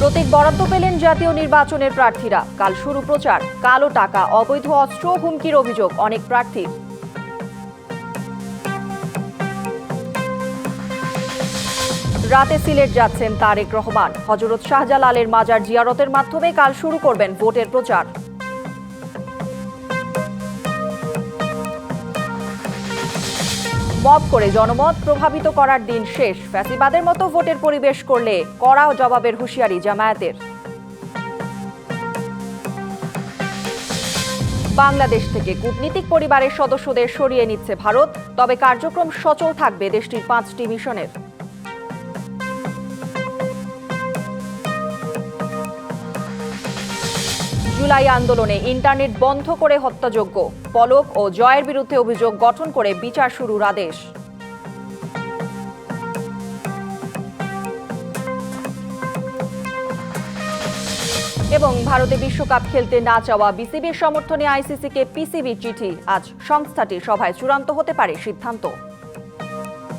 প্রতীক বরাদ্দ পেলেন জাতীয় নির্বাচনের প্রার্থীরা। কাল শুরু প্রচার। কালো টাকা, অবৈধ অস্ত্র, হুমকির অভিযোগ অনেক প্রার্থীর। রাতে সিলেট যাচ্ছেন তারেক রহমান। হযরত শাহজালালের মাজার জিয়ারতের মাধ্যমে কাল শুরু করবেন ভোটের প্রচার। মব করে জনমত প্রভাবিত করার দিন শেষ। ফ্যাসিবাদের মতো ভোটের পরিবেশ করলে কড়া জবাবের হুঁশিয়ারি জামায়াতের। বাংলাদেশ থেকে কূটনীতিক পরিবারের সদস্যদের সরিয়ে নিচ্ছে ভারত, তবে কার্যক্রম সচল থাকবে দেশটির 5টি মিশনের। জুলাই আন্দোলনে ইন্টারনেট বন্ধ করে হত্যাযজ্ঞ। পলক ও জয়ের বিরুদ্ধে অভিযোগ গঠন করে বিচার শুরুর আদেশ। এবং ভারতে বিশ্বকাপ খেলতে না চাওয়া বিসিবির সমর্থনে আইসিসিকে পিসিবির চিঠি। আজ সংস্থাটির সভায় চূড়ান্ত হতে পারে সিদ্ধান্ত।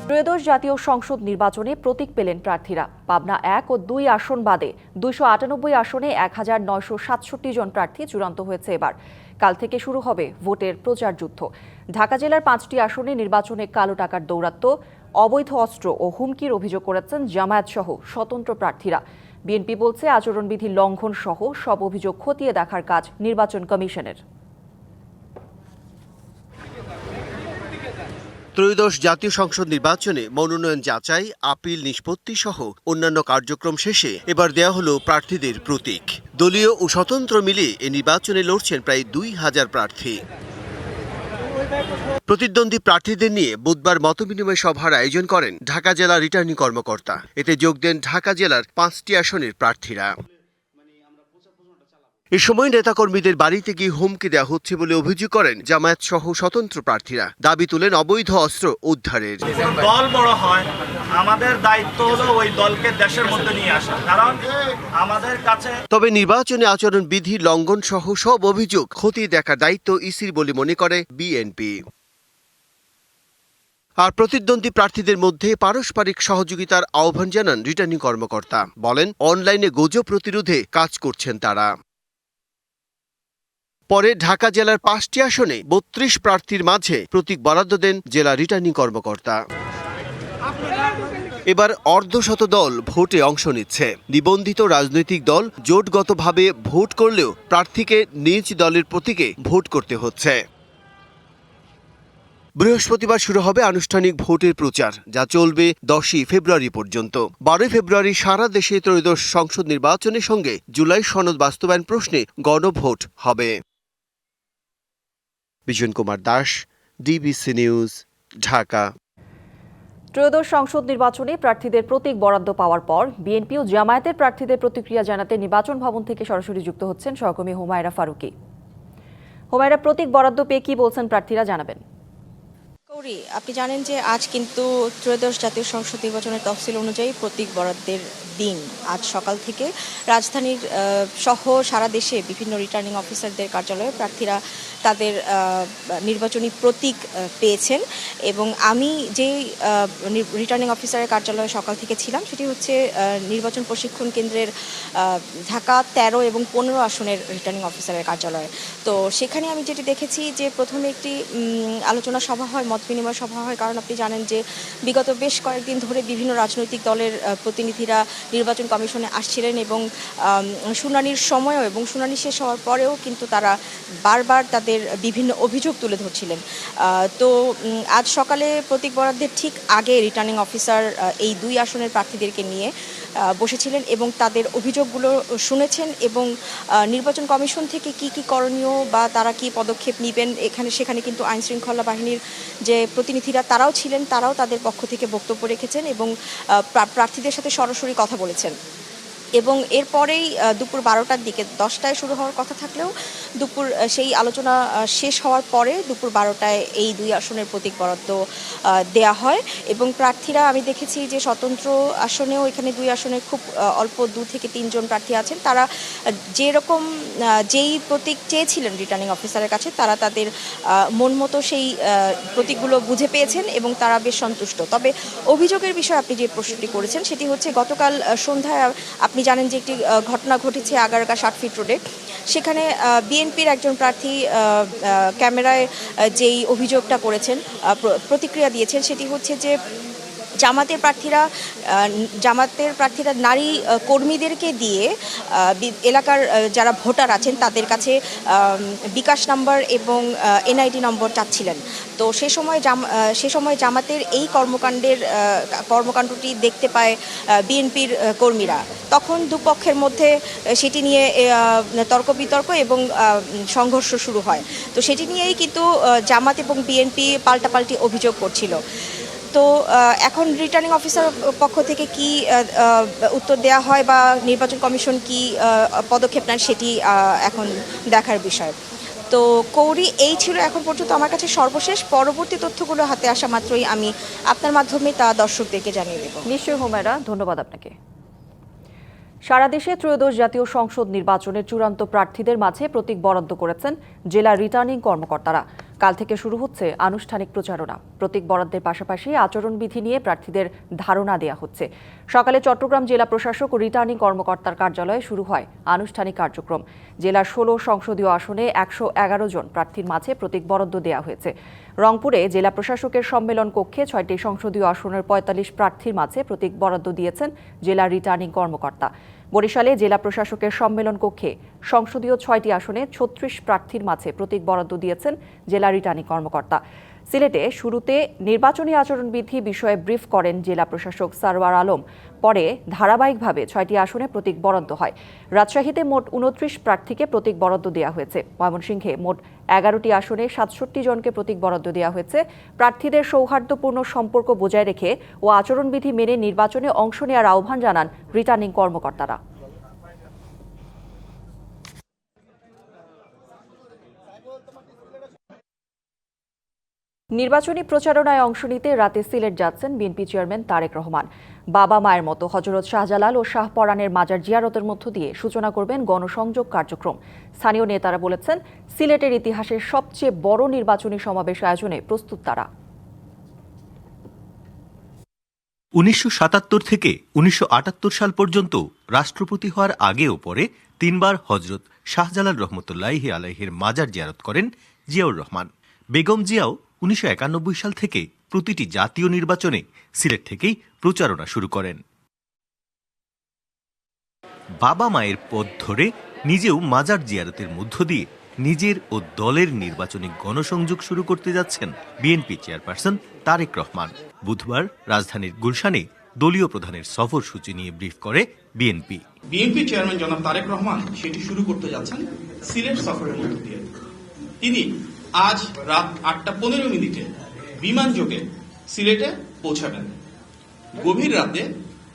ত্রয়োদশ জাতীয় সংসদ নির্বাচনে প্রতীক পেলেন প্রার্থীরা। পাবনা 1 ও 2 আসন বাদে 298 আসনে 1967 জন প্রার্থী চূড়ান্ত হয়েছে এবার। কাল থেকে শুরু হবে ভোটের প্রচার যুদ্ধ। ঢাকা জেলার 5টি আসনে নির্বাচনে কালো টাকার দৌরাত্ম্য, অবৈধ অস্ত্র ও হুমকির অভিযোগ করেছেন জামায়াত সহ স্বতন্ত্র প্রার্থীরা। বিএনপি বলছে আচরণবিধি লঙ্ঘন সহ সব অভিযোগ খতিয়ে দেখার কাজ নির্বাচন কমিশনের। ত্রয়োদশ জাতীয় সংসদ নির্বাচনে মনোনয়ন যাচাই, আপিল নিষ্পত্তি সহ অন্যান্য কার্যক্রম শেষে এবার দেয়া হলো প্রার্থীদের প্রতীক। দলীয় ও স্বতন্ত্র মিলিয়ে এ নির্বাচনে লড়ছেন প্রায় 2000 প্রার্থী। প্রতিদ্বন্দ্বী প্রার্থীদের নিয়ে বুধবার মতবিনিময় সভার আয়োজন করেন ঢাকা জেলা রিটার্নিং কর্মকর্তা। এতে যোগ দেন ঢাকা জেলার 5টি আসনের প্রার্থীরা। এ সময় নেতাকর্মীদের বাড়িতে গিয়ে হুমকি দেওয়া হচ্ছে বলে অভিযোগ করেন জামায়াত সহ স্বতন্ত্র প্রার্থীরা। দাবি তুলেন অবৈধ অস্ত্র উদ্ধারের। দল বড় হয়, আমাদের দায়িত্ব হলো ওই দলকে দেশের মধ্যে নিয়ে আসা, কারণ আমাদের কাছে। তবে নির্বাচনে আচরণ বিধি লঙ্ঘন সহ সব অভিযোগ খতিয়ে দেখার দায়িত্ব ইসির বলে মনে করে বিএনপি। আর প্রতিদ্বন্দ্বী প্রার্থীদের মধ্যে পারস্পরিক সহযোগিতার আহ্বান জানান রিটার্নিং কর্মকর্তা। বলেন অনলাইনে গুজব প্রতিরোধে কাজ করছেন তারা। পরে ঢাকা জেলার 5টি আসনে 32 প্রার্থীর মাঝে প্রতীক বরাদ্দ দেন জেলা রিটার্নিং কর্মকর্তা। এবার অর্ধশত দল ভোটে অংশ নিচ্ছে। নিবন্ধিত রাজনৈতিক দল জোটগতভাবে ভোট করলেও প্রার্থীকে নিজ দলের প্রতীকে ভোট করতে হচ্ছে। বৃহস্পতিবার শুরু হবে আনুষ্ঠানিক ভোটের প্রচার, যা চলবে 10 ফেব্রুয়ারি পর্যন্ত। 12 ফেব্রুয়ারি সারা দেশে ত্রয়োদশ সংসদ নির্বাচনের সঙ্গে জুলাই সনদ বাস্তবায়ন প্রশ্নে গণভোট হবে। Bijan Kumar Das, DBC news, Dhaka. ত্রয়োদশ সংসদ নির্বাচনে প্রার্থীদের প্রতীক বরাদ্দ পাওয়ার পর বিএনপি ও জামায়াতের প্রার্থীদের প্রতিক্রিয়া জানাতে নির্বাচন ভবন থেকে সরাসরি যুক্ত হচ্ছেন সহকর্মী হুমায়রা ফারুকী। হুমায়রা, প্রতীক বরাদ্দ পেয়ে কি বলছেন প্রার্থীরা, জানাবেন। আপনি জানেন যে আজ কিন্তু ত্রয়োদশ জাতীয় সংসদ নির্বাচনের তফসিল অনুযায়ী প্রতীক বরাদ্দের দিন। আজ সকাল থেকে রাজধানীর সহ সারা দেশে বিভিন্ন রিটার্নিং অফিসারদের কার্যালয়ে প্রার্থীরা তাদের নির্বাচনী প্রতীক পেয়েছেন। এবং আমি যে রিটার্নিং অফিসারের কার্যালয়ে সকাল থেকে ছিলাম সেটি হচ্ছে নির্বাচন প্রশিক্ষণ কেন্দ্রের ঢাকা 13 এবং 15 আসনের রিটার্নিং অফিসারের কার্যালয়ে। তো সেখানে আমি যেটি দেখেছি যে প্রথমে একটি আলোচনা সভা হয়, মত বিনিময় সভা হয়, কারণ আপনি জানেন যে বিগত বেশ কয়েকদিন ধরে বিভিন্ন রাজনৈতিক দলের প্রতিনিধিরা নির্বাচন কমিশনে আসছিলেন এবং শুনানির সময়ও এবং শুনানি শেষ হওয়ার পরেও কিন্তু তারা বারবার তাদের বিভিন্ন অভিযোগ তুলে ধরছিলেন। তো আজ সকালে প্রতীক বরাদ্দের ঠিক আগে রিটার্নিং অফিসার এই 2 আসনের প্রার্থীদেরকে নিয়ে বসেছিলেন এবং তাদের অভিযোগগুলো শুনেছেন এবং নির্বাচন কমিশন থেকে কি কি করণীয় বা তারা কি পদক্ষেপ নেবেন সেখানে কিন্তু আইনশৃঙ্খলা বাহিনীর যে প্রতিনিধিরা তারাও ছিলেন, তারাও তাদের পক্ষ থেকে বক্তব্য রেখেছেন এবং প্রার্থীদের সাথে সরাসরি কথা বলেছেন। এবং এরপরেই দুপুর 12টার দিকে 10টায় শুরু হওয়ার কথা থাকলেও সেই আলোচনা শেষ হওয়ার পরে দুপুর 12টায় এই 2 আসনের প্রতীক বরাদ্দ দেয়া হয়। এবং প্রার্থীরা আমি দেখেছি যে স্বতন্ত্র আসনেও এখানে 2 আসনে খুব অল্প 2 থেকে 3 জন প্রার্থী আছেন। তারা যেই প্রতীক চেয়েছিলেন রিটার্নিং অফিসারের কাছে তারা তাদের মন মতো সেই প্রতীকগুলো বুঝে পেয়েছেন এবং তারা বেশ সন্তুষ্ট। তবে অভিযোগের বিষয়ে আপনি যে প্রশ্নটি করেছেন সেটি হচ্ছে গতকাল সন্ধ্যায় আপনি জানেন যে একটি ঘটনা ঘটেছে আগারগা 60 ফিট রোডে। সেখানে বিএনপির একজন প্রার্থী ক্যামেরায় যেই অভিযোগটা করেছেন, প্রতিক্রিয়া দিয়েছেন, সেটি হচ্ছে যে জামাতের প্রার্থীরা নারী কর্মীদেরকে দিয়ে এলাকার যারা ভোটার আছেন তাদের কাছে বিকাশ নাম্বার এবং এনআইডি নম্বর চাচ্ছিলেন। তো সে সময় জামাতের এই কর্মকাণ্ডটি দেখতে পায় বিএনপির কর্মীরা। তখন দুপক্ষের মধ্যে সেটি নিয়ে তর্ক বিতর্ক এবং সংঘর্ষ শুরু হয়। তো সেটি নিয়েই কিন্তু জামাত এবং বিএনপি পাল্টাপাল্টি অভিযোগ করছিল। তো এখন রিটার্নিং অফিসার পক্ষ থেকে কি উত্তর দেওয়া হয় বা নির্বাচন কমিশন কি পদক্ষেপ নেন সেটি এখন দেখার বিষয়। তো কৌরি, এই ছিল এখন পর্যন্ত আমার কাছে সর্বশেষ। পরবর্তী তথ্যগুলো হাতে আসা মাত্রই আমি আপনার মাধ্যমে তা দর্শকদেরকে জানিয়ে দেব। নিশ্চয়ই হুমায়রা, ধন্যবাদ আপনাকে। সারা দেশে ত্রয়োদশ জাতীয় সংসদ নির্বাচনের চূড়ান্ত প্রার্থীদের মাঝে প্রতীক বরাদ্দ করেছেন জেলা রিটার্নিং কর্মকর্তারা। কাল থেকে শুরু হচ্ছে আনুষ্ঠানিক প্রচারণা। প্রতীক বরাদ্দের পাশাপাশি আচরণবিধি নিয়ে প্রার্থীদের ধারণা দেওয়া হচ্ছে। সকালে চট্টগ্রাম জেলা প্রশাসক ও রিটার্নিং কর্মকর্তার কার্যালয়ে শুরু হয় আনুষ্ঠানিক কার্যক্রম। জেলার 16 সংসদীয় আসনে 111 জন প্রার্থীর মাঝে প্রতীক বরাদ্দ দেওয়া হয়েছে। রংপুরে জেলা প্রশাসকের সম্মেলন কক্ষে 6টি সংসদীয় আসনের 45 প্রার্থীর মাঝে প্রতীক বরাদ্দ দিয়েছেন জেলা রিটার্নিং কর্মকর্তা। বরিশালে জেলা প্রশাসকের সম্মেলন কক্ষে সংসদীয় 6টি আসনে 36 প্রার্থীর মাঝে প্রতীক বরাদ্দ দিয়েছেন জেলা রিটার্নিং কর্মকর্তা। সিলেটে শুরুতে নির্বাচনী আচরণবিধি বিষয়ে ব্রিফ করেন জেলা প্রশাসক সারওয়ার আলম। পরে ধারাবাহিকভাবে 6টি আসনে প্রতীক বরাদ্দ হয়। রাজশাহীতে মোট 29 প্রার্থীকে প্রতীক বরাদ্দ দেওয়া হয়েছে। ময়মনসিংহে মোট 11টি আসনে 67 জনকে প্রতীক বরাদ্দ দেওয়া হয়েছে। প্রার্থীদের সৌহার্দ্যপূর্ণ সম্পর্ক বজায় রেখে ও আচরণবিধি মেনে নির্বাচনে অংশ নেওয়ার আহ্বান জানান রিটার্নিং কর্মকর্তারা। নির্বাচনী প্রচারণায় অংশ নিতে রাতে সিলেট যাচ্ছেন বিএনপি চেয়ারম্যান তারেক রহমান। বাবা মায়ের মতো হযরত শাহজালাল ও শাহপরানের মাজার জিয়ারতের মধ্য দিয়ে সূচনা করবেন গণসংযোগ কার্যক্রম। স্থানীয় নেতারা বলেছেন, সিলেটের ইতিহাসের সবচেয়ে বড় নির্বাচনী সমাবেশ আয়োজনে প্রস্তুত তারা। 1977 থেকে 1978 সাল পর্যন্ত রাষ্ট্রপতি হওয়ার আগে ও পরে 3 বার হযরত শাহজালাল রহমতুল্লাহি আলাইহির মাজার জিয়ারত করেন জিয়াউর রহমান। বেগম জিয়াও 1991 সাল থেকে প্রতিটি জাতীয় নির্বাচনে সিলেট থেকেই প্রচারণা শুরু করেন। বাবা মায়ের পথ ধরে নিজেও মাজার জিয়ারতের মধ্য দিয়ে নিজের ও দলের নির্বাচনী গণসংযোগ শুরু করতে যাচ্ছেন বিএনপি চেয়ারপারসন তারেক রহমান। বুধবার রাজধানীর গুলশানে দলীয় প্রধানের সফরসূচি নিয়ে ব্রিফ করে বিএনপি। বিএনপি চেয়ারম্যান জনাব তারেক রহমান সেটি শুরু করতে যাচ্ছেন সিলেট সফরের মধ্য দিয়ে। তিনি আজ রাত 8:15 বিমান যোগে সিলেটে পৌঁছাবেন। গভীর রাতে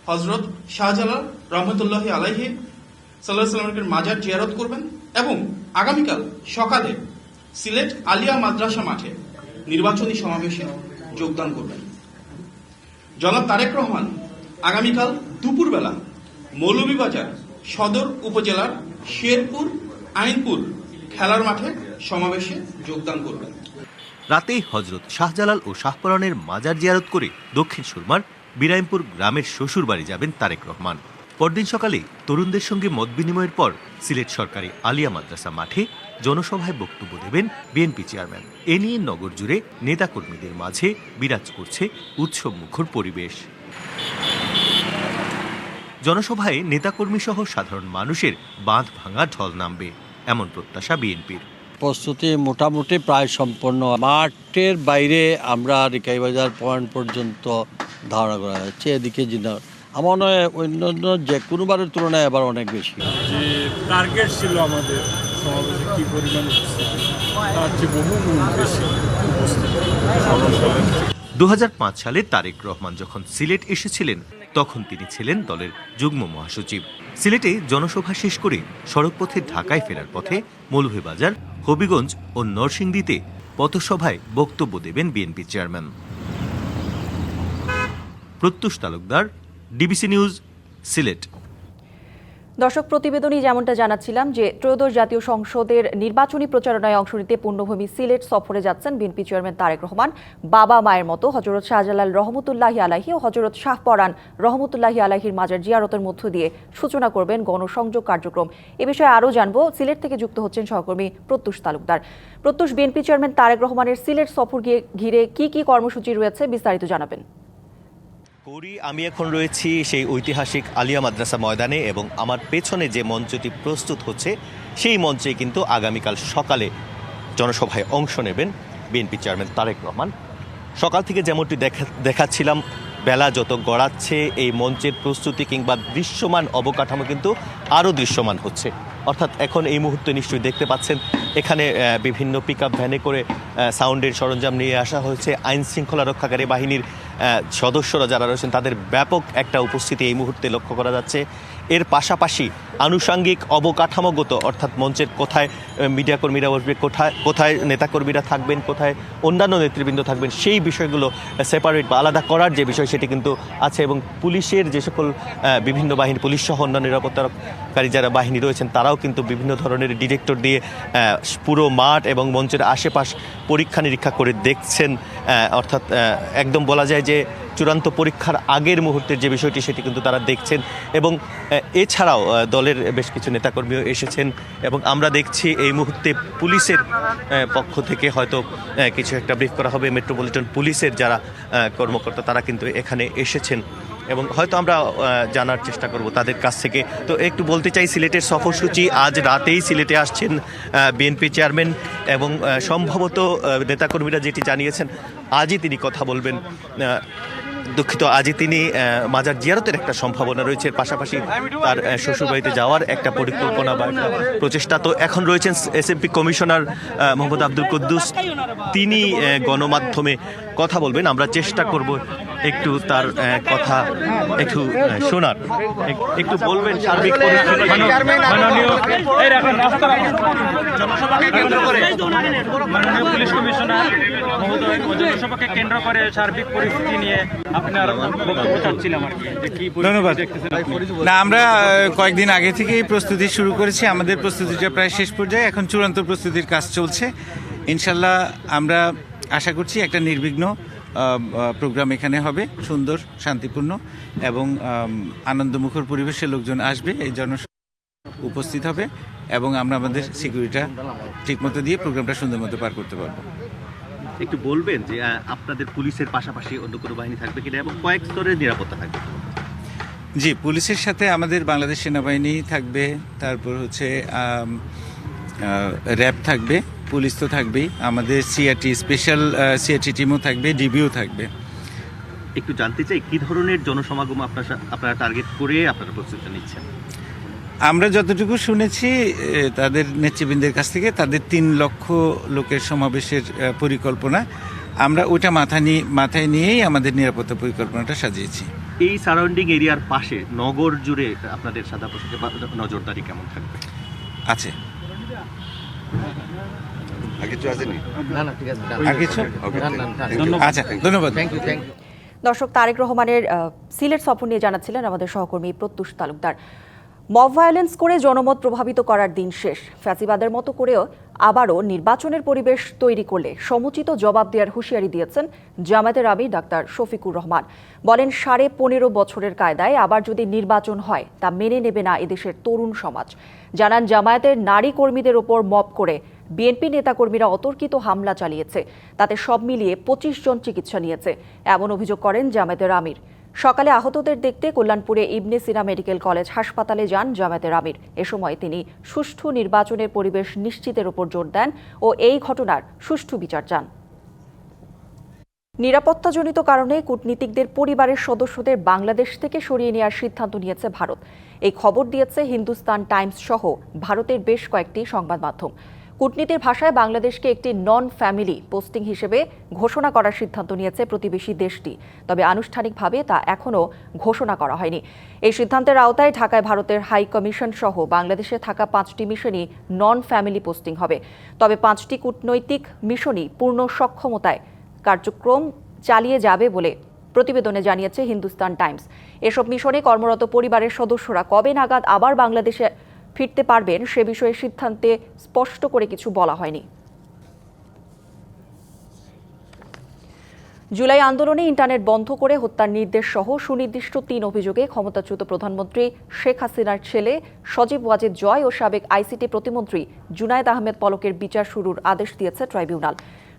হযরত শাহজালাল রহমতুল্লাহি আলাইহি সাল্লাল্লাহু আলাইহি ওয়াসাল্লামের মাজার জিয়ারত করবেন এবং আগামীকাল সকালে সিলেট আলিয়া মাদ্রাসা মাঠে নির্বাচনী সমাবেশে যোগদান করবেন। জনাব তারেক রহমান আগামীকাল দুপুরবেলা মৌলভীবাজার সদর উপজেলার শেরপুর আইনপুর খেলার মাঠে সমাবেশে যোগদান করবেন। রাতে হযরত শাহজালাল ও শাহপরানের মাজার জিয়ারত করে দক্ষিণ সুরমার বিরাইমপুর গ্রামের শ্বশুর বাড়ি যাবেন তারেক রহমান। পরদিন সকালে তরুণদের সঙ্গে মত বিনিময়ের পর সিলেট সরকারি আলিয়া মাদ্রাসা মাঠে জনসভায় বক্তব্য দেবেন বিএনপি চেয়ারম্যান। এ নিয়ে নগর জুড়ে নেতাকর্মীদের মাঝে বিরাজ করছে উৎসবমুখর পরিবেশ। জনসভায় নেতাকর্মী সহ সাধারণ মানুষের বাঁধ ভাঙা ঢল নামবে এমন প্রত্যাশা বিএনপির। প্রস্তুতি মোটামুটি প্রায় সম্পন্ন। মাঠের বাইরে আমরা রিকাইবাজার পয়েন্ট পর্যন্ত ধারণা করা যাচ্ছে। এদিকে আমার মনে হয় অন্যান্য যে কোনোবারের তুলনায় এবার অনেক বেশি। যে টার্গেট ছিল আমাদের সমাবেশে কি পরিমাণ তার চেয়ে বহুগুণ বেশি উপস্থিত। 2005 সালে তারেক রহমান যখন সিলেট এসেছিলেন তখন তিনি ছিলেন দলের যুগ্ম মহাসচিব। সিলেটে জনসভা শেষ করে সড়কপথে ঢাকায় ফেরার পথে মৌলভীবাজার, হবিগঞ্জ ও নরসিংদীতে পথসভায় বক্তব্য দেবেন বিএনপি চেয়ারম্যান। প্রত্যুষ তালুকদার, ডিবিসি নিউজ, সিলেট। দর্শক, প্রতিবেদনে যেমনটা জানাচ্ছিলাম যে ত্রয়োদশ জাতীয় সংসদের নির্বাচনী প্রচারণায় অংশ নিতে পূর্ণভূমি সিলেট সফরে যাচ্ছেন বিএনপি চেয়ারম্যান তারেক রহমান। বাবা মায়ের মতো হযরত শাহজালাল রহমতুল্লাহি আলাইহি ও হযরত শাহপরান রহমতুল্লাহি আলাইহির মাজার জিয়ারতের মধ্য দিয়ে সূচনা করবেন গণসংযোগ কার্যক্রম। এ বিষয়ে আরও জানবো, সিলেট থেকে যুক্ত হচ্ছেন সহকর্মী প্রত্যুষ তালুকদার। প্রত্যুষ, বিএনপি চেয়ারম্যান তারেক রহমানের সিলেট সফর ঘিরে কি কর্মসূচি রয়েছে বিস্তারিত জানাবেন। আমি এখন রয়েছি সেই ঐতিহাসিক আলিয়া মাদ্রাসা ময়দানে এবং আমার পেছনে যে মঞ্চটি প্রস্তুত হচ্ছে সেই মঞ্চে কিন্তু আগামীকাল সকালে জনসভায় অংশ নেবেন বিএনপি চেয়ারম্যান তারেক রহমান। সকাল থেকে যেমনটি দেখাচ্ছিলাম, বেলা যত গড়াচ্ছে এই মঞ্চের প্রস্তুতি কিংবা দৃশ্যমান অবকাঠামো কিন্তু আরও দৃশ্যমান হচ্ছে। অর্থাৎ এখন এই মুহূর্তে নিশ্চয়ই দেখতে পাচ্ছেন এখানে বিভিন্ন পিকআপ ভ্যানে করে সাউন্ডের সরঞ্জাম নিয়ে আসা হয়েছে। আইন শৃঙ্খলা রক্ষাকারী বাহিনীর সদস্যরা যারা রয়েছেন তাদের ব্যাপক একটা উপস্থিতি এই মুহূর্তে লক্ষ্য করা যাচ্ছে। এর পাশাপাশি আনুষাঙ্গিক অবকাঠামোগত, অর্থাৎ মঞ্চের কোথায় মিডিয়া কর্মীরা বসবে, কোথায় নেতাকর্মীরা থাকবেন, কোথায় অন্যান্য নেতৃবৃন্দ থাকবেন, সেই বিষয়গুলো সেপারেট বা আলাদা করার যে বিষয় সেটি কিন্তু আছে। এবং পুলিশের যে সকল বিভিন্ন বাহিনী, পুলিশ সহ অন্যান্য নিরাপত্তাকারী যারা বাহিনী রয়েছেন তারাও কিন্তু বিভিন্ন ধরনের ডিটেক্টর দিয়ে পুরো মাঠ এবং মঞ্চের আশেপাশ পরীক্ষা নিরীক্ষা করে দেখছেন। অর্থাৎ একদম বলা যায় যে চূড়ান্ত পরীক্ষার আগের মুহূর্তের যে বিষয়টি সেটি কিন্তু তারা দেখছেন। এবং এছাড়াও দলের বেশ কিছু নেতাকর্মীও এসেছেন এবং আমরা দেখছি এই মুহূর্তে পুলিশের পক্ষ থেকে হয়তো কিছু একটা ব্রিফ করা হবে। মেট্রোপলিটন পুলিশের যারা কর্মকর্তা তারা কিন্তু এখানে এসেছেন এবং হয়তো আমরা জানার চেষ্টা করব তাদের কাছ থেকে। তো একটু বলতে চাই, সিলেটের সফরসূচি, আজ রাতেই সিলেটে আসছেন বিএনপি চেয়ারম্যান এবং সম্ভবত নেতাকর্মীরা যেটি জানিয়েছেন আজই তিনি কথা বলবেন। আজই তিনি মাজার জিয়ারতের একটা সম্ভাবনা রয়েছে, পাশাপাশি তার শ্বশুরবাড়িতে যাওয়ার একটা পরিকল্পনা বা প্রচেষ্টা। তো এখন রয়েছেন এসএমপি কমিশনার মোহাম্মদ আব্দুল কুদ্দুস, তিনি গণমাধ্যমে কথা বলবেন। আমরা চেষ্টা করব একটু তার কথা একটু শোনার। একটু বলবেন সার্বিক পরিস্থিতি। পুলিশ কমিশনার মহোদয় জনসভাকে কেন্দ্র করে সার্বিক পরিস্থিতি নিয়ে আপনার বক্তব্য চাচ্ছিলাম আর কি। ধন্যবাদ। না, আমরা কয়েকদিন আগে থেকেই প্রস্তুতি শুরু করেছি। আমাদের প্রস্তুতিটা প্রায় শেষ পর্যায়ে, এখন চূড়ান্ত প্রস্তুতির কাজ চলছে। ইনশাল্লাহ আমরা আশা করছি একটা নির্বিঘ্ন প্রোগ্রাম এখানে হবে, সুন্দর, শান্তিপূর্ণ এবং আনন্দমুখর পরিবেশে লোকজন আসবে, এই জনসভা উপস্থিত হবে এবং আমরা আমাদের সিকিউরিটিটা ঠিকমতো দিয়ে প্রোগ্রামটা সুন্দর মতো পার করতে পারবো। একটু বলবেন যে আপনাদের পুলিশের পাশাপাশি অন্য কোনো বাহিনী থাকবে কিনা এবং কয়েক স্তরের নিরাপত্তা থাকবে? জি, পুলিশের সাথে আমাদের বাংলাদেশ সেনাবাহিনী থাকবে, তারপর হচ্ছে র্যাব থাকবে, পুলিশ তো থাকবেই, আমাদের সিআরটি স্পেশাল সিআরটি টিমও থাকবে, ডিবিও থাকবে। একটু জানতে চাই কি ধরনের জনসমাগম আপনারা টার্গেট করে আপনারা প্রস্তুতি নিচ্ছেন? আমরা যতটুকু শুনেছি তাদের নেতৃবৃন্দের কাছ থেকে, তাদের 3 লক্ষ লোকের সমাবেশের পরিকল্পনা, আমরা ওইটা মাথায় নিয়েই আমাদের নিরাপত্তা পরিকল্পনাটা সাজিয়েছি। এই সারাউন্ডিং এরিয়ার পাশে নগর জুড়ে আপনাদের সাদা পোশাকে নজরদারি কেমন থাকবে? আছে। আচ্ছা, ধন্যবাদ। দর্শক, তারেক রহমানের সিলেট সফর নিয়ে জানাচ্ছিলেন আমাদের সহকর্মী প্রত্যুষ তালুকদার। মব ভায়োলেন্স করে জনমত প্রভাবিত করার দিন শেষ। ফ্যাসিবাদের মতো করেও আবারও নির্বাচনের পরিবেশ তৈরি করলে সমুচিত জবাব দেওয়ার হুঁশিয়ারি দিয়েছেন জামায়াতের আমির ডাক্তার শফিকুর রহমান। বলেন, 15.5 বছরের কায়দায় আবার যদি নির্বাচন হয় তা মেনে নেবে না এদেশের তরুণ সমাজ। জানান, জামায়াতের নারী কর্মীদের ওপর মব করে বিএনপি নেতাকর্মীরা অতর্কিত হামলা চালিয়েছে, তাতে সব মিলিয়ে 25 জন চিকিৎসা নিয়েছে, এমন অভিযোগ করেন জামায়াতের আমির। সকালে আহতদের দেখতে কল্যাণপুরে ইবনে সিনা মেডিকেল কলেজ হাসপাতালে যান জামায়াতের আমির। এ সময় তিনি সুষ্ঠু নির্বাচনের পরিবেশ নিশ্চিতের উপর জোর দেন ও এই ঘটনার সুষ্ঠু বিচার চান। নিরাপত্তাজনিত কারণে কূটনীতিকদের পরিবারের সদস্যদের বাংলাদেশ থেকে সরিয়ে নেওয়ার সিদ্ধান্ত নিয়েছে ভারত। এই খবর দিয়েছে হিন্দুস্তান টাইমস সহ ভারতের বেশ কয়েকটি সংবাদ মাধ্যম। কূটনীতির ভাষায় বাংলাদেশকে একটি নন ফ্যামিলি পোস্টিং হিসেবে ঘোষণা করার সিদ্ধান্ত নিয়েছে প্রতিবেশী দেশটি, তবে আনুষ্ঠানিকভাবে তা এখনও ঘোষণা করা হয়নি। এই সিদ্ধান্তের আওতায় ঢাকায় ভারতের হাই কমিশন সহ বাংলাদেশে থাকা 5টি মিশনই নন ফ্যামিলি পোস্টিং হবে। তবে 5টি কূটনৈতিক মিশনই পূর্ণ সক্ষমতায় কার্যক্রম চালিয়ে যাবে বলে প্রতিবেদনে জানিয়েছে হিন্দুস্তান টাইমস। এসব মিশনে কর্মরত পরিবারের সদস্যরা কবে নাগাদ আবার বাংলাদেশে ফিরতে পারবেন সে বিষয়ে সিদ্ধান্তে স্পষ্ট করে কিছু বলা হয়নি। জুলাই আন্দোলনে ইন্টারনেট বন্ধ করে হত্যার নির্দেশ সহ সুনির্দিষ্ট 3 অভিযোগে ক্ষমতাচ্যুত প্রধানমন্ত্রী শেখ হাসিনার ছেলে সজীব ওয়াজেদ জয় ও সাবেক আইসিটি প্রতিমন্ত্রী জুনায়েদ আহমেদ পলকের বিচার শুরুর আদেশ দিয়েছে ট্রাইব্যুনাল।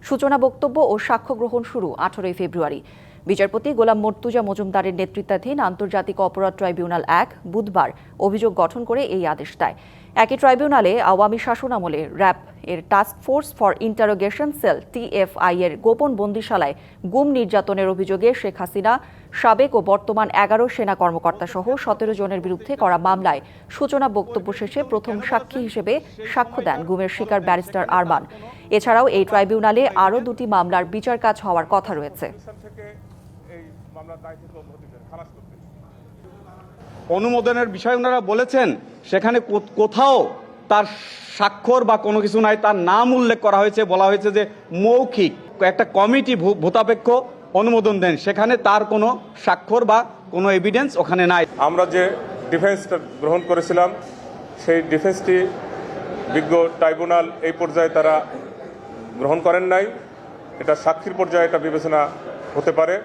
সূচনা বক্তব্য ও সাক্ষ্য গ্রহণ শুরু 18 ফেব্রুয়ারি। বিচারপতি গোলাম মর্তুজা মজুমদারের নেতৃত্বাধীন আন্তর্জাতিক অপরাধ ট্রাইব্যুনাল 1 বুধবার অভিযোগ গঠন করে এই আদেশ দেয়। একই ট্রাইব্যুনালে আওয়ামী শাসনামলে র্যাব এর task force for interrogation sell TFI এর গোপন বন্দিশালায় গুম নির্যাতনের অভিযোগে শেখ হাসিনা সাবেক ও বর্তমান 11 সেনা কর্মকর্তা সহ 17 জনের বিরুদ্ধে করা মামলায় সূচনা বক্তব্য শেষে প্রথম সাক্ষী হিসেবে সাক্ষ্য দেন গুমের শিকার ব্যারিস্টার আরমান। এছাড়াও এই ট্রাইব্যুনালে আরও 2টি মামলার বিচার কাজ হওয়ার কথা রয়েছে। অনুমোদনের বিষয় ওনারা বলেছেন সেখানে কোথাও তার স্বাক্ষর বা কোনো কিছু নাই, তার নাম উল্লেখ করা হয়েছে, বলা হয়েছে যে মৌখিক একটা কমিটি ভূতাপেক্ষ অনুমোদন দেন, সেখানে তার কোনো স্বাক্ষর বা কোনো এভিডেন্স ওখানে নাই। আমরা যে ডিফেন্সটা গ্রহণ করেছিলাম সেই ডিফেন্সটি বিজ্ঞ ট্রাইব্যুনাল এই পর্যায়ে তারা গ্রহণ করেন নাই। এটা সাক্ষীর পর্যায়ে এটা বিবেচনা হতে পারে।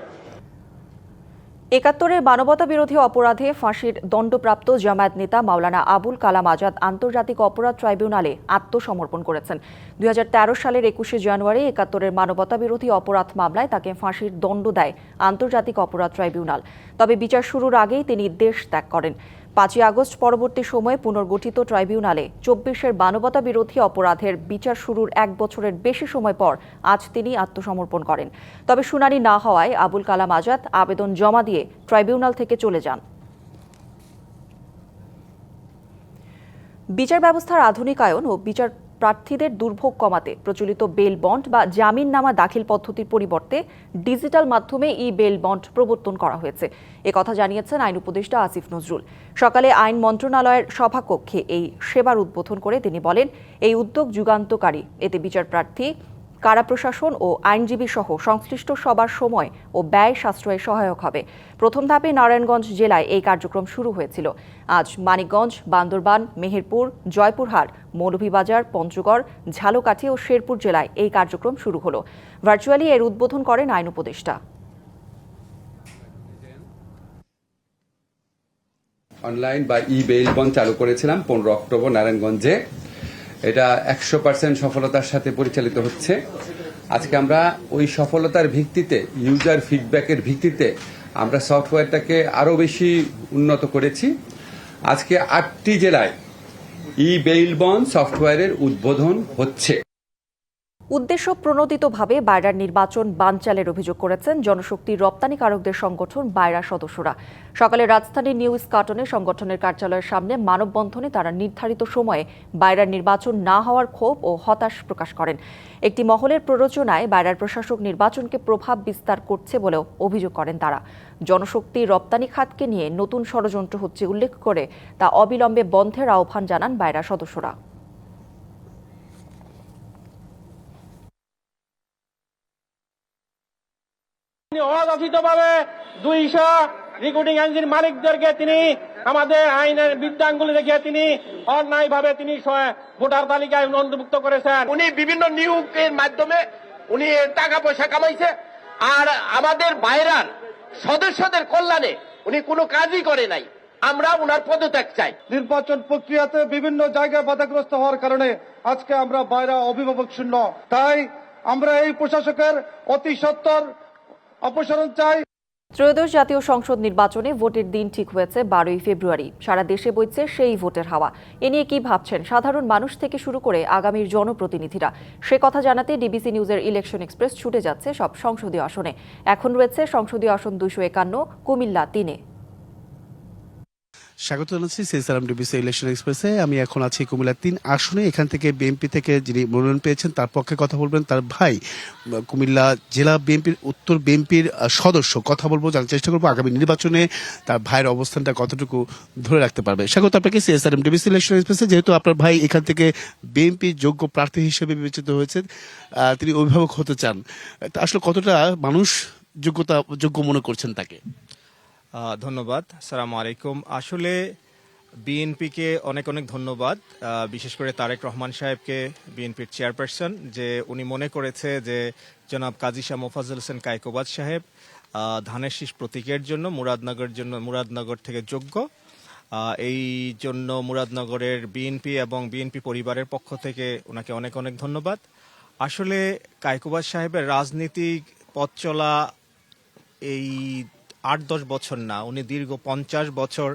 71-এর মানবতা বিরোধী অপরাধে ফাঁসির দণ্ডপ্রাপ্ত জামায়াত নেতা মাওলানা আবুল কালাম আজাদ আন্তর্জাতিক অপরাধ ট্রাইব্যুনালে আত্মসমর্পণ করেছেন। 2013 সালের 21শে জানুয়ারি 71-এর মানবতা বিরোধী অপরাধ মামলায় তাকে ফাঁসির দণ্ড দেয় আন্তর্জাতিক অপরাধ ট্রাইব্যুনাল। তবে বিচার শুরুর আগেই তিনি দেশ ত্যাগ করেন। 5 আগস্ট পরবর্তী সময়ে পুনর্গঠিত ট্রাইব্যুনালে 24-এর মানবতা বিরোধী অপরাধের বিচার শুরুর 1 বছরের বেশি সময় পর আজ তিনি আত্মসমর্পণ করেন। তবে শুনানি না হওয়ায় আবুল কালাম আজাদ আবেদন জমা দিয়ে ট্রাইব্যুনাল থেকে চলে যান। বিচার ব্যবস্থার আধুনিকায়ন ও বিচার প্রার্থীদের দুর্ভোগ কমাতে প্রচলিত বেল বন্ড বা জামিননামা দাখিল পদ্ধতির পরিবর্তে ডিজিটাল মাধ্যমে বেল বন্ড প্রবর্তন করা হয়েছে। একথা জানিয়েছেন আইন উপদেষ্টা আসিফ নজরুল। সকালে আইন মন্ত্রণালয়ের সভাকক্ষে এই সেবার উদ্বোধন করে তিনি বলেন, এই উদ্যোগ যুগান্তকারী। এতে বিচার প্রার্থী, কারা প্রশাসন ও আইনজীবী সহ সংশ্লিষ্ট সবার সময় ও ব্যয় সাশ্রয়ে সহায়ক হবে। প্রথম ধাপে নারায়ণগঞ্জ জেলায় এই কার্যক্রম শুরু হয়েছিল। আজ মানিকগঞ্জ, বান্দরবান, মেহেরপুর, জয়পুরহাট, মৌলভীবাজার, পঞ্চগড়, ঝালকাঠি ও শেরপুর জেলায় এই কার্যক্রম শুরু হলো। ভার্চুয়ালি এর উদ্বোধন করেন আইন উপদেষ্টা। অনলাইন বা বেইল বন্ড চালু করেছিলাম 15 অক্টোবর নারায়ণগঞ্জে। এটা 100% সফলতার সাথে পরিচালিত হচ্ছে। আজকে আমরা ওই সফলতার ভিত্তিতে, ইউজার ফিডব্যাকের ভিত্তিতে আমরা সফটওয়্যারটাকে আরো বেশি উন্নত করেছি। আজকে 8টি জেলায় বেইল বন্ড সফটওয়্যারের উদ্বোধন হচ্ছে। উদ্দেশ্য প্রণোদিতভাবে বায়রার নির্বাচন বানচালের অভিযোগ করেছেন জনশক্তির রপ্তানিকারকদের সংগঠন বায়রা সদস্যরা। সকালে রাজধানীর নিউ ইস্কাটনে সংগঠনের কার্যালয়ের সামনে মানববন্ধনে তারা নির্ধারিত সময়ে বায়রার নির্বাচন না হওয়ার ক্ষোভ ও হতাশ প্রকাশ করেন। একটি মহলের প্ররোচনায় বায়রার প্রশাসক নির্বাচনকে প্রভাব বিস্তার করছে বলেও অভিযোগ করেন তারা। জনশক্তির রপ্তানি খাতকে নিয়ে নতুন ষড়যন্ত্র হচ্ছে উল্লেখ করে তা অবিলম্বে বন্ধের আহ্বান জানান বায়রা সদস্যরা। অযাচিতভাবে 200 রিক্রুটিং এজেন্সির মালিকদেরকে তিনি আমাদের আইনের বিদ্যাঙ্গুলি দেখিয়ে তিনি অন্যায়ভাবে তিনি ভোটার তালিকায় অন্তর্ভুক্ত করেছেন। উনি বিভিন্ন নিয়োগের মাধ্যমে উনি টাকা পয়সা কামাইছে, আর আমাদের বাইরার সদস্যদের কল্যাণে উনি কোনো কাজই করে নাই। আমরা উনার পদত্যাগ চাই। নির্বাচন প্রক্রিয়াতে বিভিন্ন জায়গায় বাধাগ্রস্ত হওয়ার কারণে আজকে আমরা বাইরা অভিভাবক শূন্য। তাই আমরা এই প্রশাসকের অতি সত্বর অপসারণ চাই। ত্রয়োদশ জাতীয় সংসদ নির্বাচনে ভোটের দিন ঠিক হয়েছে 12 ফেব্রুয়ারি। সারা দেশে বইছে সেই ভোটের হাওয়া। এ নিয়ে কি ভাবছেন সাধারণ মানুষ থেকে শুরু করে আগামীর জনপ্রতিনিধিরা, সে কথা জানাতে ডিবিসি নিউজের ইলেকশন এক্সপ্রেস ছুটে যাচ্ছে সব সংসদীয় আসনে। এখন রয়েছে সংসদীয় আসন 251, কুমিল্লা 3-এ। স্বাগত জানাচ্ছি সিএসআরএম ডিবিসি ইলেকশন এক্সপ্রেসে। আমি এখন আছি কুমিল্লা 3 আসনে। এখান থেকে বিএনপি থেকে যিনি মনোনয়ন পেয়েছেন তার পক্ষে কথা বলবেন তার ভাই, কুমিল্লা জেলা বিএনপির উত্তর বিএনপির সদস্য। কথা বলবো, জানার চেষ্টা করবো আগামী নির্বাচনে তার ভাইয়ের অবস্থানটা কতটুকু ধরে রাখতে পারবে। স্বাগত আপনাকে সিএসআরএম ডিবিসি ইলেকশন এক্সপ্রেসে। যেহেতু আপনার ভাই এখান থেকে বিএনপি যোগ্য প্রার্থী হিসেবে বিবেচিত হয়েছে, তিনি অভিভাবক হতে চান, আসলে কতটা মানুষ যোগ্য মনে করছেন তাকে? ধন্যবাদ, আসসালামু আলাইকুম। আসলে বিএনপিকে অনেক অনেক ধন্যবাদ, বিশেষ করে তারেক রহমান সাহেবকে, বিএনপির চেয়ারপারসন, যে উনি মনে করেছে যে জনাব কাজী শাহ মোফাজ্জল হোসেন কায়কোবাদ সাহেব ধানের শীষ প্রতীকের জন্য মুরাদনগর থেকে যোগ্য। এই জন্য মুরাদনগরের বিএনপি এবং বিএনপি পরিবারের পক্ষ থেকে ওনাকে অনেক অনেক ধন্যবাদ। আসলে কায়কোবাদ সাহেবের রাজনীতিক পথ চলা এই 8-10 বছর না, উনি দীর্ঘ 50 বছর,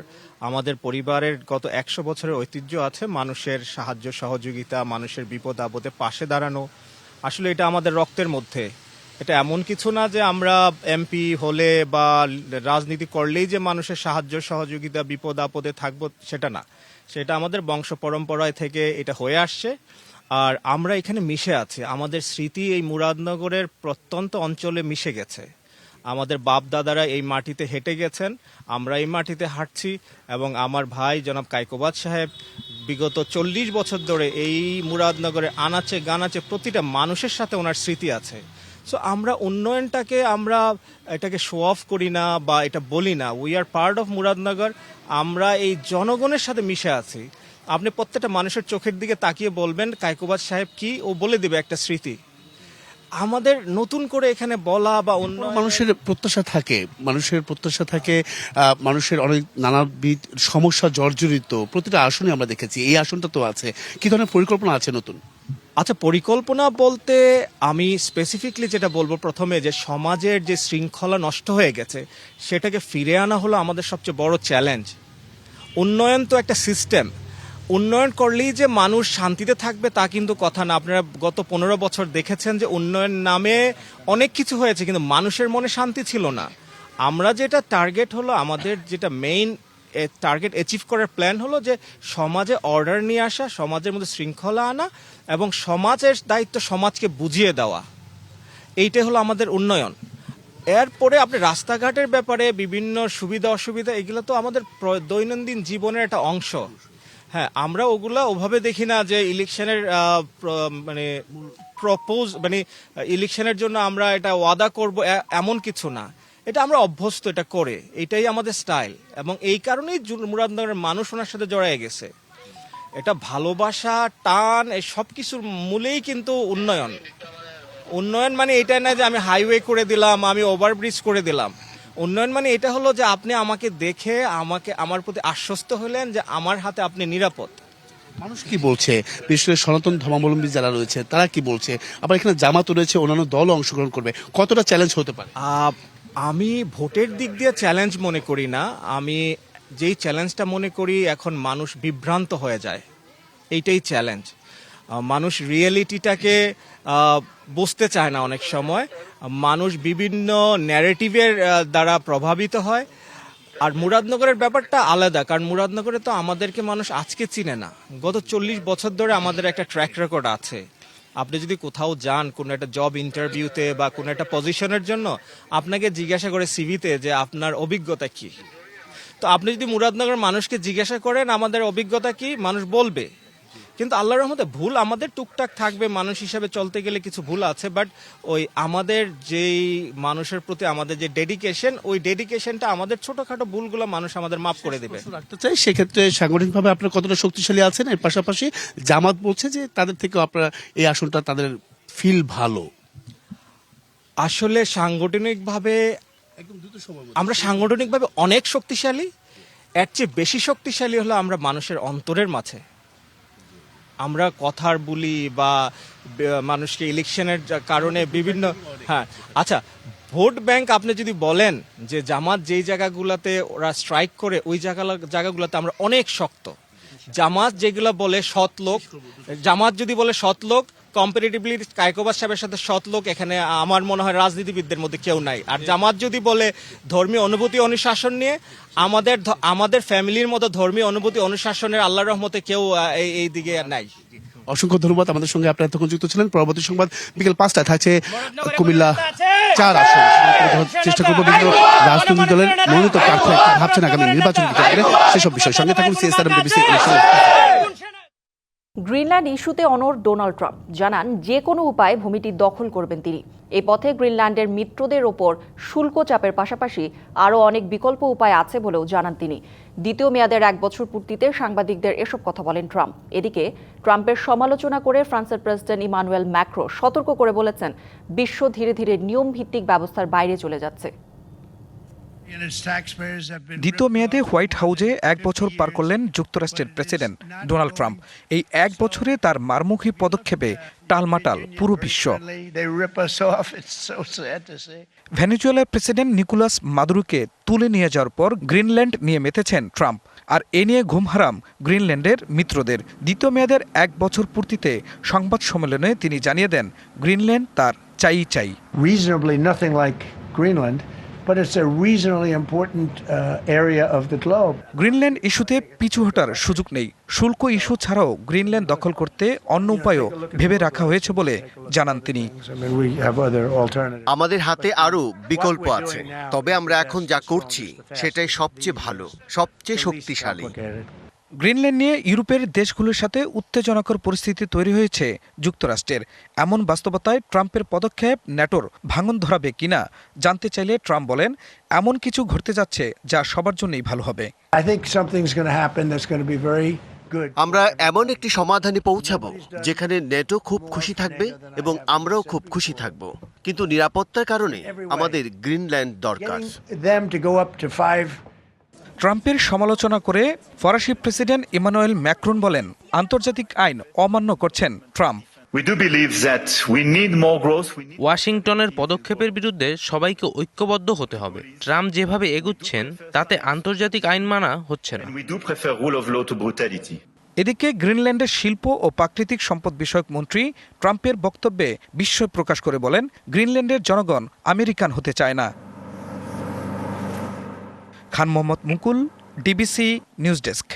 আমাদের পরিবারের গত 100 বছরের ঐতিহ্য আছে মানুষের সাহায্য সহযোগিতা, মানুষের বিপদ আপদে পাশে দাঁড়ানো। আসলে এটা আমাদের রক্তের মধ্যে। এটা এমন কিছু না যে আমরা এমপি হলে বা রাজনীতি করলেই যে মানুষের সাহায্য সহযোগিতা বিপদ আপদে থাকবো, সেটা না। সেটা আমাদের বংশ পরম্পরায় থেকে এটা হয়ে আসছে। আর আমরা এখানে মিশে আছি, আমাদের স্মৃতি এই মুরাদনগরের প্রত্যন্ত অঞ্চলে মিশে গেছে। আমাদের বাপ দাদারা এই মাটিতে হেঁটে গেছেন, আমরা এই মাটিতে হাঁটছি, এবং আমার ভাই জনাব কায়কোবাদ সাহেব বিগত 40 বছর ধরে এই মুরাদনগরের আনাচে গানাচে প্রতিটা মানুষের সাথে ওনার স্মৃতি আছে। সো আমরা উন্নয়নটাকে এটাকে শো অফ করি না বা এটা বলি না, we are part of Muradnagar. আমরা এই জনগণের সাথে মিশে আছি। আপনি প্রত্যেকটা মানুষের চোখের দিকে তাকিয়ে বলবেন কায়কোবাদ সাহেব কি, ও বলে দেবে একটা স্মৃতি। আমাদের নতুন করে এখানে বলা বা অন্য মানুষের প্রত্যাশা থাকে, মানুষের অনেক নানাবিধ সমস্যা জর্জরিত প্রতিটা আসনে আমরা দেখেছি, এই আসনটা তো আছে। কি ধরনের পরিকল্পনা আছে নতুন? আচ্ছা, পরিকল্পনা বলতে আমি স্পেসিফিকলি যেটা বলবো, প্রথমে যে সমাজের যে শৃঙ্খলা নষ্ট হয়ে গেছে সেটাকে ফিরে আনা হলো আমাদের সবচেয়ে বড় চ্যালেঞ্জ। উন্নয়ন তো একটা সিস্টেম, উন্নয়ন করলেই যে মানুষ শান্তিতে থাকবে তা কিন্তু কথা না। আপনারা গত 15 বছর দেখেছেন যে উন্নয়ন নামে অনেক কিছু হয়েছে, কিন্তু মানুষের মনে শান্তি ছিল না। আমরা যেটা টার্গেট হলো, আমাদের যেটা মেইন টার্গেট অ্যাচিভ করার প্ল্যান হলো যে সমাজে অর্ডার নিয়ে আসা, সমাজের মধ্যে শৃঙ্খলা আনা, এবং সমাজের দায়িত্ব সমাজকে বুঝিয়ে দেওয়া। এইটাই হলো আমাদের উন্নয়ন। এরপরে আপনি রাস্তাঘাটের ব্যাপারে বিভিন্ন সুবিধা অসুবিধা, এগুলো তো আমাদের দৈনন্দিন জীবনের একটা অংশ। হ্যাঁ, আমরা ওগুলা ওভাবে দেখি না যে ইলেকশনের ইলেকশনের জন্য আমরা এটা ওয়াদা করব, এমন কিছু না। এটা আমরা অভ্যস্ত এটা করে, এটাই আমাদের স্টাইল, এবং এই কারণেই মুরাদনগরের মানুষ ওনার সাথে জড়ায় গেছে। এটা ভালোবাসা, টান, এই সব কিছুর মূলেই কিন্তু উন্নয়ন। উন্নয়ন মানে এটা না যে আমি হাইওয়ে করে দিলাম, আমি ওভারব্রিজ করে দিলাম। উন্নয়ন মানে এটা হলো যে আপনি আমাকে দেখে আমার প্রতি আশ্বস্ত হলেন যে আমার হাতে আপনি নিরাপদ। মানুষ কি বলছে, বিশেষ করে সনাতন ধর্মাবলম্বী যারা রয়েছে তারা কি বলছে? আবার এখানে জামাত রয়েছে, অন্যান্য দলও অংশগ্রহণ করবে, কতটা চ্যালেঞ্জ হতে পারে? আমি ভোটের দিক দিয়ে চ্যালেঞ্জ মনে করি না। আমি যেই চ্যালেঞ্জটা মনে করি, এখন মানুষ বিভ্রান্ত হয়ে যায়, এইটাই চ্যালেঞ্জ। মানুষ রিয়েলিটিটাকে বুঝতে চায় না। অনেক সময় মানুষ বিভিন্ন ন্যারেটিভের দ্বারা প্রভাবিত হয়। আর মুরাদনগরের ব্যাপারটা আলাদা, কারণ মুরাদনগরে তো আমাদেরকে মানুষ আজকে চিনে না, গত 40 বছর ধরে আমাদের একটা ট্র্যাক রেকর্ড আছে। আপনি যদি কোথাও যান, কোনো একটা জব ইন্টারভিউতে বা কোনো একটা পজিশনের জন্য, আপনাকে জিজ্ঞাসা করে সিভিতে যে আপনার অভিজ্ঞতা কি। তো আপনি যদি মুরাদনগরের মানুষকে জিজ্ঞাসা করেন আমাদের অভিজ্ঞতা কি, মানুষ বলবে। কিন্তু আল্লাহর রহমতে ভুল আমাদের টুকটাক থাকবে, মানুষ হিসাবে চলতে গেলে কিছু ভুল আছে, বাট ওই আমাদের যেই মানুষের প্রতি আমাদের যে ডেডিকেশন, ওই ডেডিকেশনটা আমাদের ছোটখাটো ভুলগুলো মানুষ আমাদের মাফ করে দেবে। রাখতে চাই, সেক্ষেত্রে সাংগঠনিকভাবে আপনারা কতটা শক্তিশালী আছেন? এর পাশাপাশি জামাত বলছে যে তাদের থেকে আপনারা এই আসনটা তাদের ফিল ভালো। আসলে সাংগঠনিকভাবে আমরা সাংগঠনিকভাবে অনেক শক্তিশালী, এর চেয়ে বেশি শক্তিশালী হলো আমরা মানুষের অন্তরের মাঝে। আমরা কথার বলি বা মানুষকে ইলেকশনের কারণে বিভিন্ন আচ্ছা, ভোট ব্যাংক আপনি যদি বলেন যে জামাত যেই জায়গাগুলোতে ওরা স্ট্রাইক করে, ওই জায়গাগুলোতে আমরা অনেক শক্ত। জামাত যেগুলো বলে সৎ লোক, জামাত যদি বলে সৎ লোক, কম্পারেটিভলি কায়কোবাদ সাহেবের সাথে সৎ লোক এখানে আমার মনে হয় রাজনীতিবিদদের মধ্যে কেউ নাই। আর জামাত যদি বলে ধর্মীয় অনুভূতি অনুশাসন নিয়ে, আমাদের ফ্যামিলির মতো ধর্মীয় অনুভূতি অনুশাসনের আল্লাহর রহমতে কেউ এই দিকে নাই। অসংখ্য ধন্যবাদ। আমাদের সঙ্গে আপনারা এতক্ষণ যুক্ত ছিলেন। পরবর্তী সংবাদ বিকেল 5টায় থাকছে কুমিল্লা 4 আসন। চেষ্টা করবো বিভিন্ন রাজনৈতিক দলের মনোনীত প্রার্থী ভাবছেন আগামী নির্বাচন সেসব বিষয়। সঙ্গে থাকুন CSR গ্রিনল্যান্ড ইস্যুতে অনড় ডোনাল্ড ট্রাম্প জানান যে কোনো উপায়ে ভূমিটি দখল করবেন তিনি। এই পথে গ্রিনল্যান্ডের মিত্রদের ওপর শুল্ক চাপের পাশাপাশি আরও অনেক বিকল্প উপায় আছে বলেও জানান তিনি। দ্বিতীয় মেয়াদের 1 বছর পূর্তিতে সাংবাদিকদের এসব কথা বলেন ট্রাম্প। এদিকে ট্রাম্পের সমালোচনা করে ফ্রান্সের প্রেসিডেন্ট ইমানুয়েল ম্যাক্রো সতর্ক করে বলেছেন, বিশ্ব ধীরে ধীরে নিয়ম ভিত্তিক ব্যবস্থার বাইরে চলে যাচ্ছে। দ্বিতীয় মেয়াদে হোয়াইট হাউসে 1 বছর পার করলেন যুক্তরাষ্ট্রের প্রেসিডেন্ট ডোনাল্ড ট্রাম্প। এই 1 বছরে তার মারমুখী পদক্ষেপে টালমাটাল পুরো বিশ্ব। ভেনেজুয়েলার প্রেসিডেন্ট নিকোলাস মাদুরোকে তুলে নিয়ে যাওয়ার পর গ্রিনল্যান্ড নিয়ে মেতেছেন ট্রাম্প। আর এ নিয়ে ঘুম হারাম গ্রিনল্যান্ডের মিত্রদের। দ্বিতীয় মেয়াদের 1 বছর পূর্তিতে সংবাদ সম্মেলনে তিনি জানিয়ে দেন, গ্রিনল্যান্ড তার চাই। Reasonably nothing like Greenland, but it's a reasonably important area of the globe. Greenland ইস্যুতে পিছু হটার সুযোগ নেই। শুল্ক ইস্যু ছাড়াও গ্রিনল্যান্ড দখল করতে অন্য উপায়ও ভেবে রাখা হয়েছে বলে জানান তিনি। আমাদের হাতে আরও বিকল্প আছে, তবে আমরা এখন যা করছি সেটাই সবচেয়ে ভালো, সবচেয়ে শক্তিশালী। গ্রিনল্যান্ড নিয়ে ইউরোপের দেশগুলোর সাথে উত্তেজনাকর পরিস্থিতি তৈরি হয়েছে যুক্তরাষ্ট্রের। এমন বাস্তবতায় ট্রাম্পের পদক্ষেপ ন্যাটোর ভাঙন ধরাবে কিনা জানতে চাইলে ট্রাম্প বলেন, এমন কিছু ঘটতে যাচ্ছে যা সবার জন্যই ভালো হবে। আমরা এমন একটি সমাধানে পৌঁছাবো যেখানে নেটো খুব খুশি থাকবে এবং আমরাও খুব খুশি থাকব, কিন্তু নিরাপত্তার কারণে আমাদের গ্রিনল্যান্ড দরকার। ট্রাম্পের সমালোচনা করে ফরাসি প্রেসিডেন্ট ইমানুয়েল ম্যাক্রন বলেন, আন্তর্জাতিক আইন অমান্য করছেন ট্রাম্প। ওয়াশিংটনের পদক্ষেপের বিরুদ্ধে সবাইকে ঐক্যবদ্ধ হতে হবে। ট্রাম্প যেভাবে এগুচ্ছেন তাতে আন্তর্জাতিক আইন মানা হচ্ছে না। এদিকে গ্রিনল্যান্ডের শিল্প ও প্রাকৃতিক সম্পদ বিষয়ক মন্ত্রী ট্রাম্পের বক্তব্যে বিস্ময় প্রকাশ করে বলেন, গ্রিনল্যান্ডের জনগণ আমেরিকান হতে চায় না। খান মোহাম্মদ মুকুল, ডিবিসি নিউজ ডেস্ক।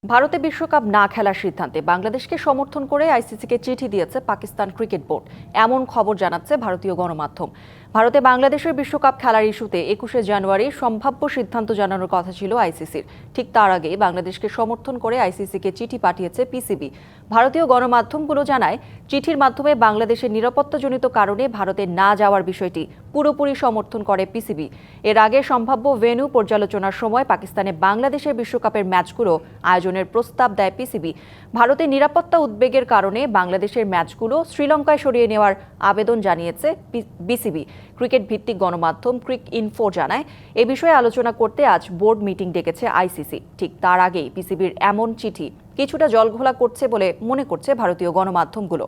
ভারতে বিশ্বকাপ না খেলার সিদ্ধান্তে বাংলাদেশকে সমর্থন করে আইসিসিকে চিঠি দিয়েছে পাকিস্তান ক্রিকেট বোর্ড, এমন খবর জানাচ্ছে ভারতীয় গণমাধ্যম। ভারতে বাংলাদেশের বিশ্বকাপ খেলার ইস্যুতে 21শে জানুয়ারি সম্ভাব্য সিদ্ধান্ত জানানোর কথা ছিল আইসিসির। ঠিক তার আগে বাংলাদেশকে সমর্থন করে আইসিসিকে চিঠি পাঠিয়েছে পিসিবি। ভারতীয় গণমাধ্যমগুলো জানায়, চিঠির মাধ্যমে বাংলাদেশের নিরাপত্তাজনিত কারণে ভারতে না যাওয়ার বিষয়টি পুরোপুরি সমর্থন করে পিসিবি। এর আগে সম্ভাব্য ভেন্যু পর্যালোচনার সময় পাকিস্তানে বাংলাদেশের বিশ্বকাপের ম্যাচগুলো আয়োজনের প্রস্তাব দেয় পিসিবি। ভারতের নিরাপত্তা উদ্বেগের কারণে বাংলাদেশের ম্যাচগুলো শ্রীলঙ্কায় সরিয়ে নেওয়ার আবেদন জানিয়েছে বিসিবি। ক্রিকেট ভিত্তিক গণমাধ্যম ক্রিক ইনফো জানায়, এ বিষয়ে আলোচনা করতে আজ বোর্ড মিটিং ডেকেছে আইসিসি। ঠিক তার আগেই পিসিবির এমন চিঠি কিছুটা জলঘোলা করছে বলে মনে করছে ভারতীয় গণমাধ্যমগুলো।